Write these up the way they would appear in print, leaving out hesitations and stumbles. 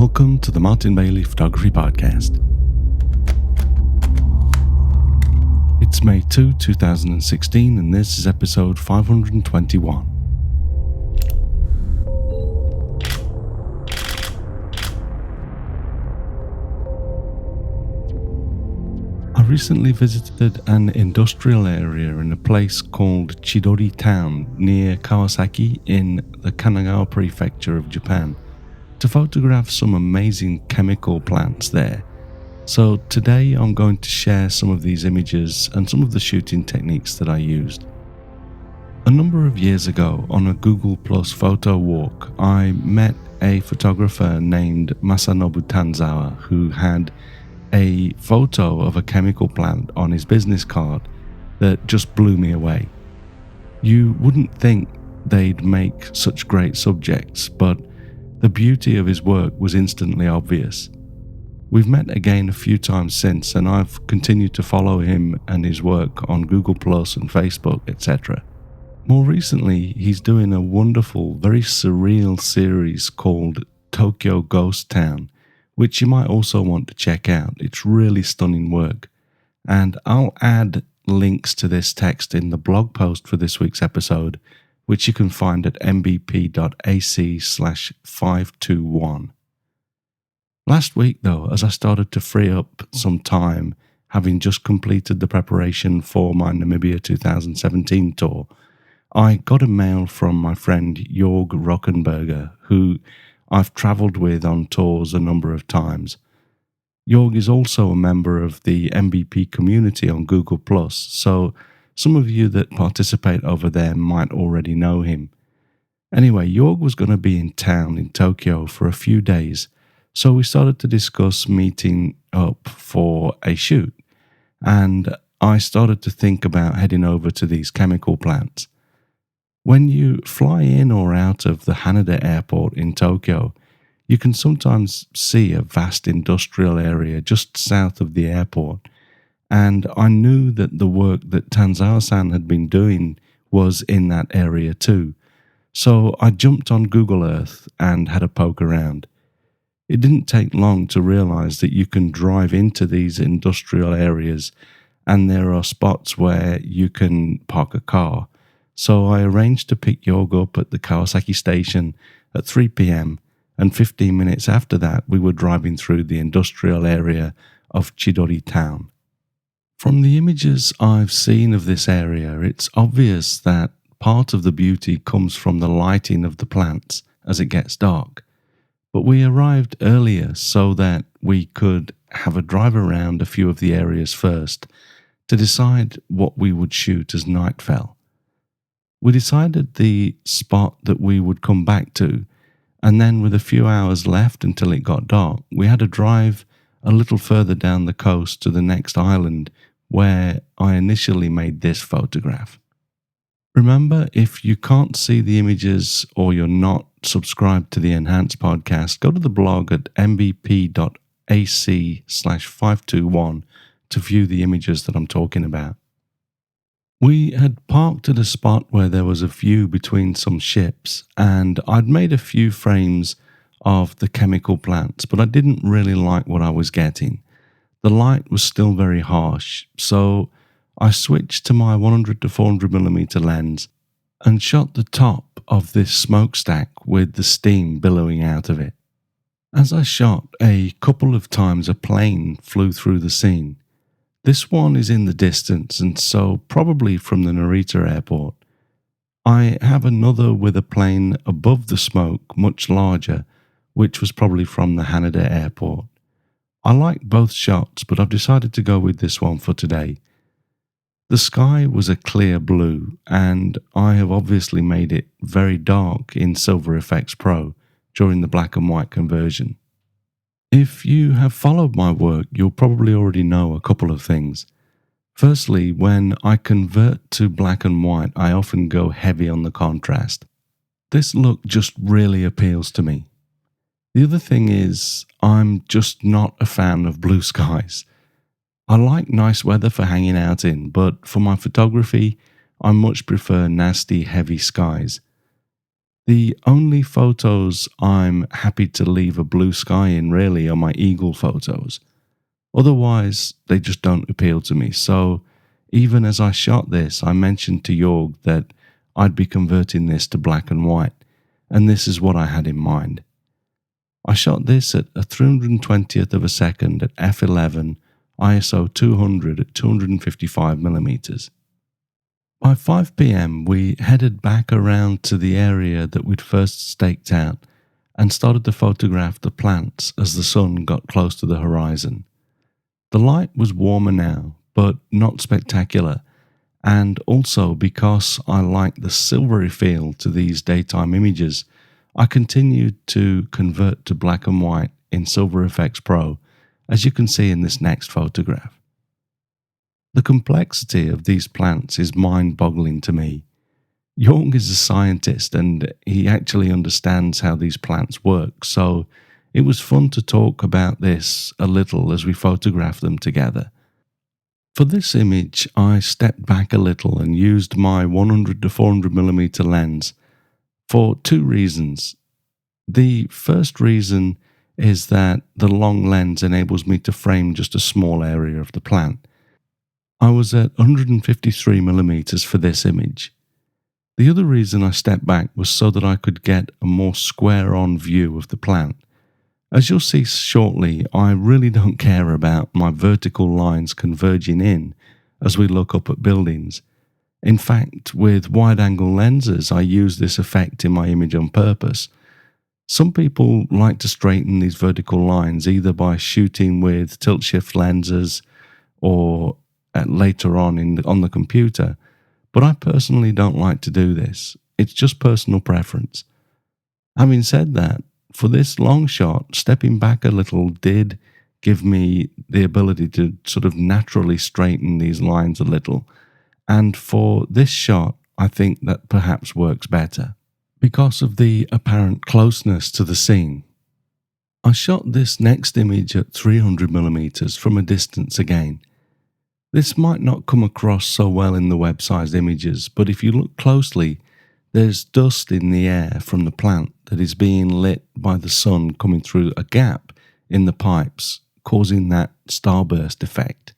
Welcome to the Martin Bailey Photography Podcast. It's May 2, 2016, and this is episode 521. I recently visited an industrial area in a place called Chidori town near Kawasaki in the Kanagawa prefecture of Japan to photograph some amazing chemical plants there. So today I'm going to share some of these images and some of the shooting techniques that I used. A number of years ago on a Google Plus photo walk, I met a photographer named Masanobu Tanzawa who had a photo of a chemical plant on his business card that just blew me away. You wouldn't think they'd make such great subjects, but the beauty of his work was instantly obvious. We've met again a few times since, and I've continued to follow him and his work on Google Plus and Facebook, etc. More recently, he's doing a wonderful, very surreal series called Tokyo Ghost Town, which you might also want to check out. It's really stunning work. And I'll add links to this text in the blog post for this week's episode, which you can find at mbp.ac/521. Last week, though, as I started to free up some time, having just completed the preparation for my Namibia 2017 tour, I got a mail from my friend Jorg Rockenberger, who I've travelled with on tours a number of times. Jorg is also a member of the MVP community on Google+, so some of you that participate over there might already know him. Anyway, Jorg was going to be in town in Tokyo for a few days, so we started to discuss meeting up for a shoot, and I started to think about heading over to these chemical plants. When you fly in or out of the Haneda airport in Tokyo, you can sometimes see a vast industrial area just south of the airport, and I knew that the work that Tanzawa-san had been doing was in that area too, so I jumped on Google Earth and had a poke around. It didn't take long to realize that you can drive into these industrial areas and there are spots where you can park a car. So I arranged to pick Jorg up at the Kawasaki station at 3 p.m. and 15 minutes after that we were driving through the industrial area of Chidori town. From the images I've seen of this area, it's obvious that part of the beauty comes from the lighting of the plants as it gets dark. But we arrived earlier so that we could have a drive around a few of the areas first to decide what we would shoot as night fell. We decided the spot that we would come back to, and then with a few hours left until it got dark, we had a drive a little further down the coast to the next island where I initially made this photograph. Remember, if you can't see the images or you're not subscribed to the Enhanced podcast, go to the blog at mbp.ac/521 to view the images that I'm talking about. We had parked at a spot where there was a view between some ships, and I'd made a few frames of the chemical plants, but I didn't really like what I was getting. The light was still very harsh, so I switched to my 100 to 400mm lens and shot the top of this smokestack with the steam billowing out of it. As I shot, a couple of times a plane flew through the scene. This one is in the distance, and so probably from the Narita airport. I have another with a plane above the smoke, much larger, which was probably from the Haneda airport. I like both shots, but I've decided to go with this one for today. The sky was a clear blue, and I have obviously made it very dark in Silver Efex Pro during the black and white conversion. If you have followed my work, you'll probably already know a couple of things. Firstly, when I convert to black and white, I often go heavy on the contrast. This look just really appeals to me. The other thing is, I'm just not a fan of blue skies. I like nice weather for hanging out in, but for my photography, I much prefer nasty, heavy skies. The only photos I'm happy to leave a blue sky in really are my eagle photos. Otherwise, they just don't appeal to me. So, even as I shot this, I mentioned to Jorg that I'd be converting this to black and white, and this is what I had in mind. I shot this at a 320th of a second at f11, ISO 200 at 255mm. By 5 pm, we headed back around to the area that we'd first staked out and started to photograph the plants as the sun got close to the horizon. The light was warmer now, but not spectacular, and also because I like the silvery feel to these daytime images, I continued to convert to black and white in Silver Efex Pro, as you can see in this next photograph. The complexity of these plants is mind-boggling to me. Jung is a scientist and he actually understands how these plants work, so it was fun to talk about this a little as we photographed them together. For this image, I stepped back a little and used my 100 to 400mm lens for two reasons. The first reason is that the long lens enables me to frame just a small area of the plant. I was at 153mm for this image. The other reason I stepped back was so that I could get a more square-on view of the plant. As you'll see shortly, I really don't care about my vertical lines converging in as we look up at buildings. In fact, with wide-angle lenses, I use this effect in my image on purpose. Some people like to straighten these vertical lines either by shooting with tilt-shift lenses or later on on the computer, but I personally don't like to do this. It's just personal preference. Having said that, for this long shot, stepping back a little did give me the ability to sort of naturally straighten these lines a little. And for this shot, I think that perhaps works better because of the apparent closeness to the scene. I shot this next image at 300mm from a distance again. This might not come across so well in the web-sized images, but if you look closely, there's dust in the air from the plant that is being lit by the sun coming through a gap in the pipes, causing that starburst effect.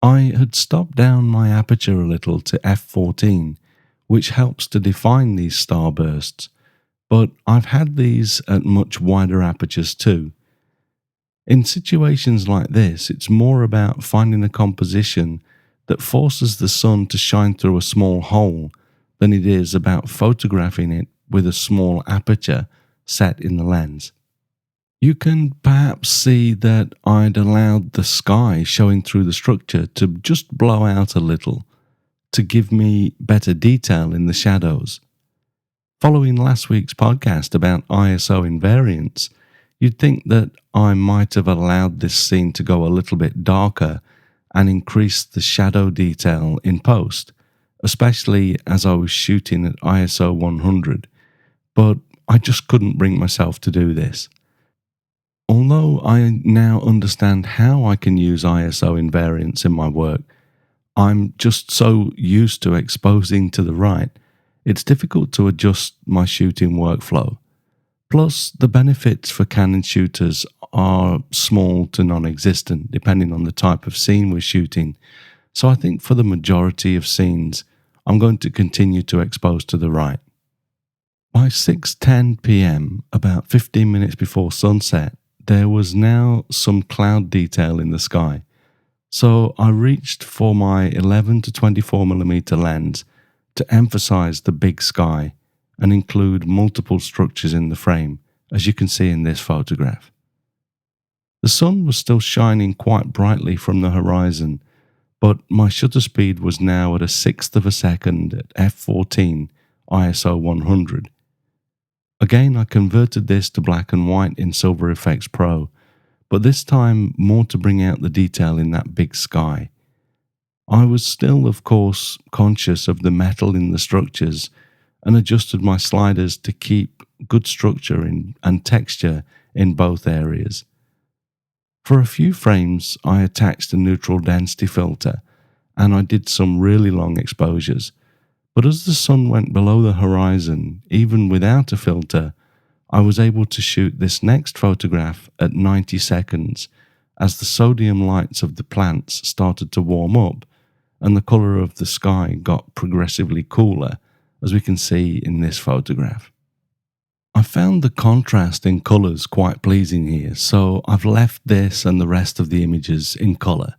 I had stopped down my aperture a little to f14, which helps to define these starbursts, but I've had these at much wider apertures too. In situations like this, it's more about finding a composition that forces the sun to shine through a small hole than it is about photographing it with a small aperture set in the lens. You can perhaps see that I'd allowed the sky showing through the structure to just blow out a little to give me better detail in the shadows. Following last week's podcast about ISO invariance, you'd think that I might have allowed this scene to go a little bit darker and increase the shadow detail in post, especially as I was shooting at ISO 100, but I just couldn't bring myself to do this. Although I now understand how I can use ISO invariance in my work, I'm just so used to exposing to the right, it's difficult to adjust my shooting workflow. Plus, the benefits for Canon shooters are small to non-existent depending on the type of scene we're shooting, so I think for the majority of scenes, I'm going to continue to expose to the right. By 6:10 p.m, about 15 minutes before sunset, there was now some cloud detail in the sky, so I reached for my 11 to 24mm lens to emphasize the big sky and include multiple structures in the frame, as you can see in this photograph. The sun was still shining quite brightly from the horizon, but my shutter speed was now at a sixth of a second at f14 ISO 100. Again, I converted this to black and white in Silver Efex Pro, but this time more to bring out the detail in that big sky. I was still, of course, conscious of the metal in the structures and adjusted my sliders to keep good structure and texture in both areas. For a few frames, I attached a neutral density filter and I did some really long exposures, But as the sun went below the horizon, even without a filter, I was able to shoot this next photograph at 90 seconds as the sodium lights of the plants started to warm up and the colour of the sky got progressively cooler, as we can see in this photograph. I found the contrast in colours quite pleasing here, so I've left this and the rest of the images in colour.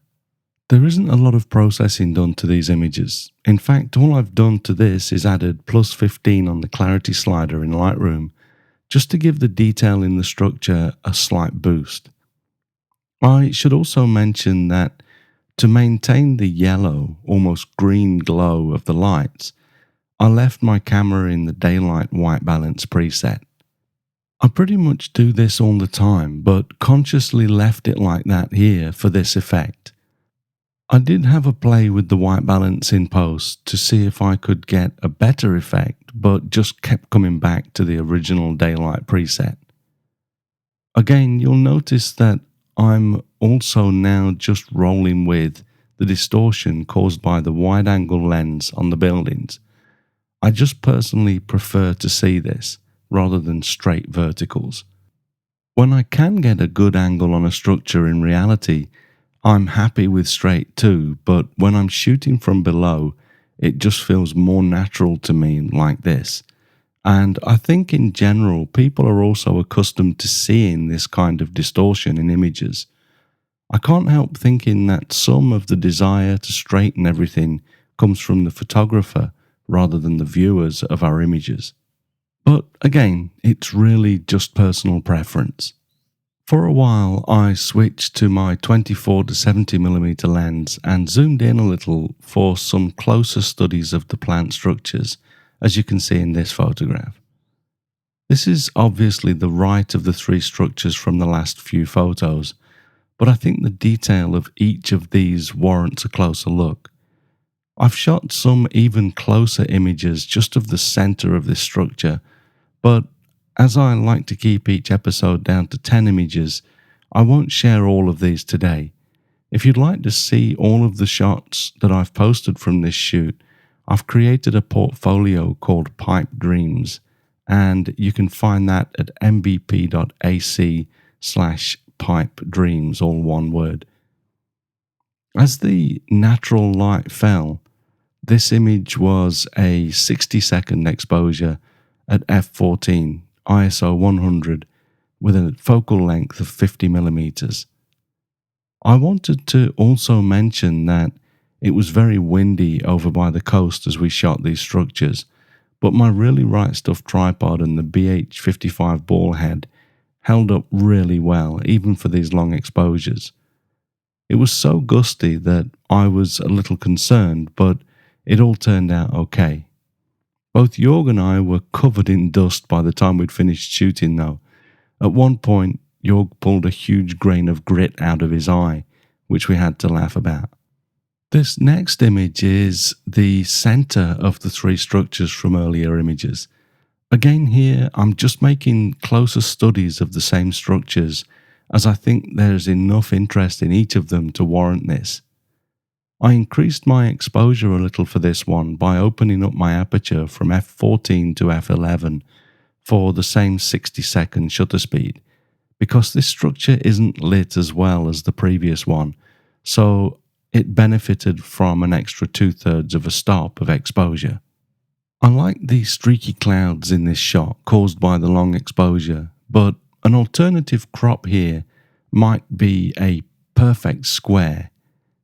There isn't a lot of processing done to these images. In fact, all I've done to this is added +15 on the clarity slider in Lightroom, just to give the detail in the structure a slight boost. I should also mention that to maintain the yellow, almost green glow of the lights, I left my camera in the daylight white balance preset. I pretty much do this all the time, but consciously left it like that here for this effect. I did have a play with the white balance in post to see if I could get a better effect, but just kept coming back to the original daylight preset. Again, you'll notice that I'm also now just rolling with the distortion caused by the wide angle lens on the buildings. I just personally prefer to see this rather than straight verticals. When I can get a good angle on a structure in reality, I'm happy with straight too, but when I'm shooting from below, it just feels more natural to me like this. And I think in general, people are also accustomed to seeing this kind of distortion in images. I can't help thinking that some of the desire to straighten everything comes from the photographer rather than the viewers of our images. But again, it's really just personal preference. For a while, I switched to my 24 to 70mm lens and zoomed in a little for some closer studies of the plant structures, as you can see in this photograph. This is obviously the right of the three structures from the last few photos, but I think the detail of each of these warrants a closer look. I've shot some even closer images just of the center of this structure, but as I like to keep each episode down to 10 images, I won't share all of these today. If you'd like to see all of the shots that I've posted from this shoot, I've created a portfolio called Pipe Dreams, and you can find that at mbp.ac/pipe dreams, all one word. As the natural light fell, this image was a 60-second exposure at f14, ISO 100, with a focal length of 50mm. I wanted to also mention that it was very windy over by the coast as we shot these structures, but my Really Right Stuff tripod and the BH55 ball head held up really well, even for these long exposures. It was so gusty that I was a little concerned, but it all turned out okay. Both Jorg and I were covered in dust by the time we'd finished shooting though. At one point, Jorg pulled a huge grain of grit out of his eye, which we had to laugh about. This next image is the center of the three structures from earlier images. Again here, I'm just making closer studies of the same structures, as I think there's enough interest in each of them to warrant this. I increased my exposure a little for this one by opening up my aperture from f14 to f11 for the same 60-second shutter speed, because this structure isn't lit as well as the previous one, so it benefited from an extra 2/3 of a stop of exposure. I like the streaky clouds in this shot caused by the long exposure, but an alternative crop here might be a perfect square,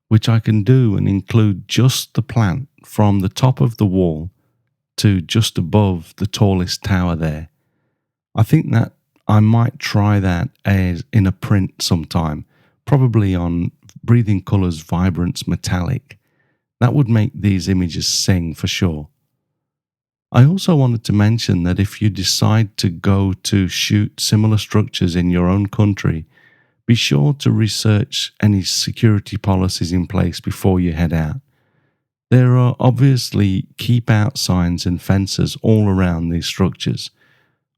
which I can do and include just the plant from the top of the wall to just above the tallest tower there. I think that I might try that as in a print sometime, probably on Breathing Colours Vibrance Metallic. That would make these images sing for sure. I also wanted to mention that if you decide to go to shoot similar structures in your own country, be sure to research any security policies in place before you head out. There are obviously keep out signs and fences all around these structures.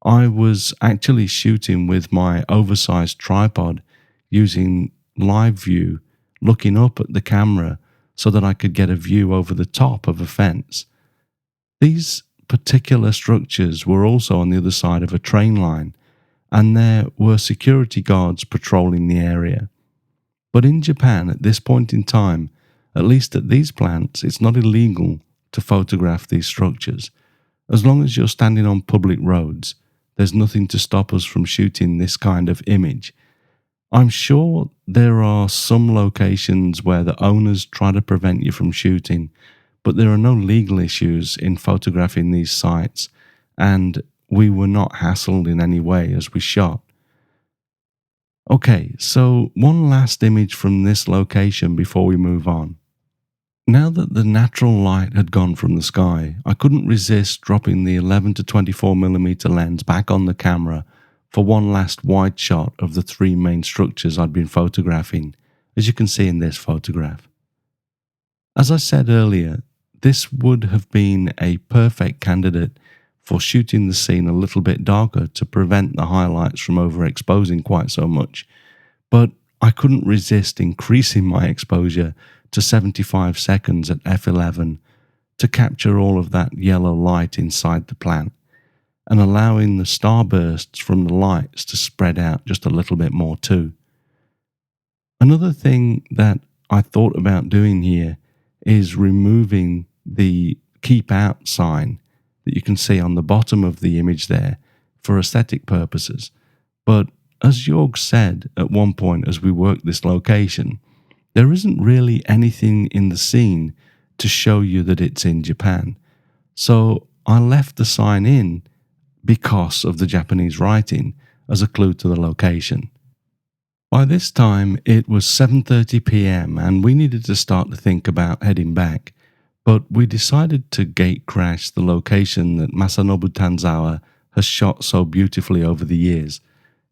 I was actually shooting with my oversized tripod using live view, looking up at the camera so that I could get a view over the top of a fence. These particular structures were also on the other side of a train line, and there were security guards patrolling the area. But in Japan, at this point in time, at least at these plants, it's not illegal to photograph these structures. As long as you're standing on public roads, there's nothing to stop us from shooting this kind of image. I'm sure there are some locations where the owners try to prevent you from shooting, but there are no legal issues in photographing these sites, and we were not hassled in any way as we shot. Okay, so one last image from this location before we move on. Now that the natural light had gone from the sky, I couldn't resist dropping the 11 to 24mm lens back on the camera for one last wide shot of the three main structures I'd been photographing, as you can see in this photograph. As I said earlier, this would have been a perfect candidate for shooting the scene a little bit darker to prevent the highlights from overexposing quite so much, but I couldn't resist increasing my exposure to 75 seconds at f11 to capture all of that yellow light inside the plant and allowing the starbursts from the lights to spread out just a little bit more too. Another thing that I thought about doing here is removing the keep out sign that you can see on the bottom of the image there for aesthetic purposes. But as Jorg said at one point as we worked this location, there isn't really anything in the scene to show you that it's in Japan. So I left the sign in because of the Japanese writing as a clue to the location. By this time, it was 7:30 p.m. and we needed to start to think about heading back, but we decided to gate crash the location that Masanobu Tanzawa has shot so beautifully over the years,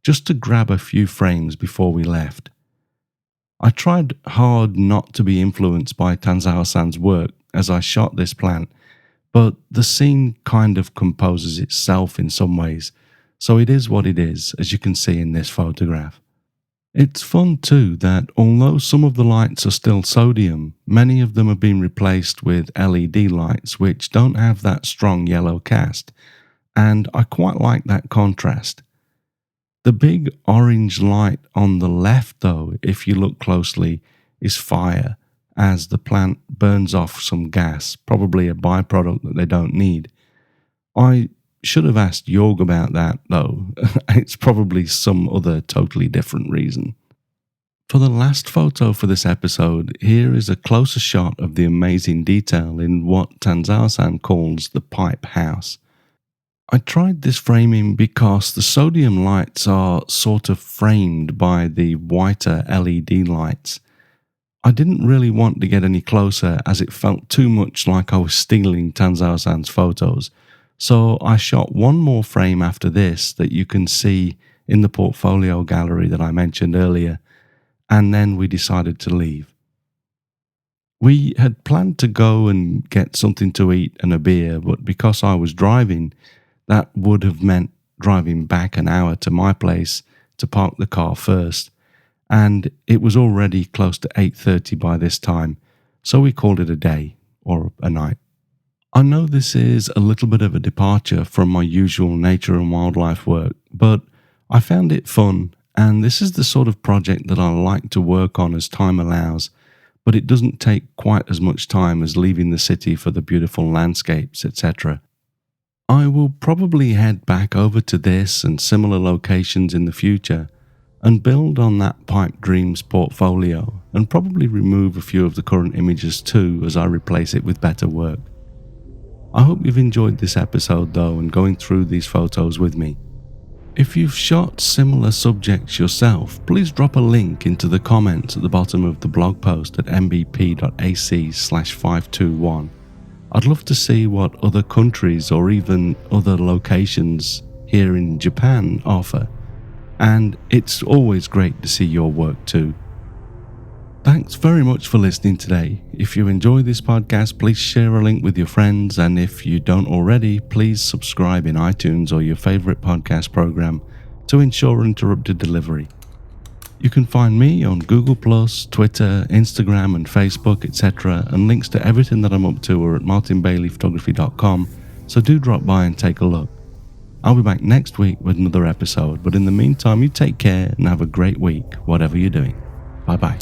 just to grab a few frames before we left. I tried hard not to be influenced by Tanzawa-san's work as I shot this plant, but the scene kind of composes itself in some ways, so it is what it is, as you can see in this photograph. It's fun too that although some of the lights are still sodium, many of them have been replaced with LED lights which don't have that strong yellow cast, and I quite like that contrast. The big orange light on the left though, if you look closely, is fire, as the plant burns off some gas, probably a byproduct that they don't need. I should have asked Jorg about that though, it's probably some other totally different reason. For the last photo for this episode, here is a closer shot of the amazing detail in what Tanzawa-san calls the pipe house. I tried this framing because the sodium lights are sort of framed by the whiter LED lights. I didn't really want to get any closer as it felt too much like I was stealing Tanzawa-san's photos, so I shot one more frame after this that you can see in the portfolio gallery that I mentioned earlier, and then we decided to leave. We had planned to go and get something to eat and a beer, but because I was driving, that would have meant driving back an hour to my place to park the car first, and it was already close to 8:30 by this time, so we called it a day, or a night. I know this is a little bit of a departure from my usual nature and wildlife work, but I found it fun, and this is the sort of project that I like to work on as time allows, but it doesn't take quite as much time as leaving the city for the beautiful landscapes, etc. I will probably head back over to this and similar locations in the future and build on that Pipe Dreams portfolio and probably remove a few of the current images too as I replace it with better work. I hope you've enjoyed this episode though and going through these photos with me. If you've shot similar subjects yourself, please drop a link into the comments at the bottom of the blog post at mbp.ac/521. I'd love to see what other countries or even other locations here in Japan offer, and it's always great to see your work too. Thanks very much for listening today. If you enjoy this podcast, please share a link with your friends, and if you don't already, please subscribe in iTunes or your favorite podcast program to ensure uninterrupted delivery. You can find me on Google+, Twitter, Instagram and Facebook, etc. and links to everything that I'm up to are at martinbaileyphotography.com, so do drop by and take a look. I'll be back next week with another episode, but in the meantime you take care and have a great week, whatever you're doing. Bye bye.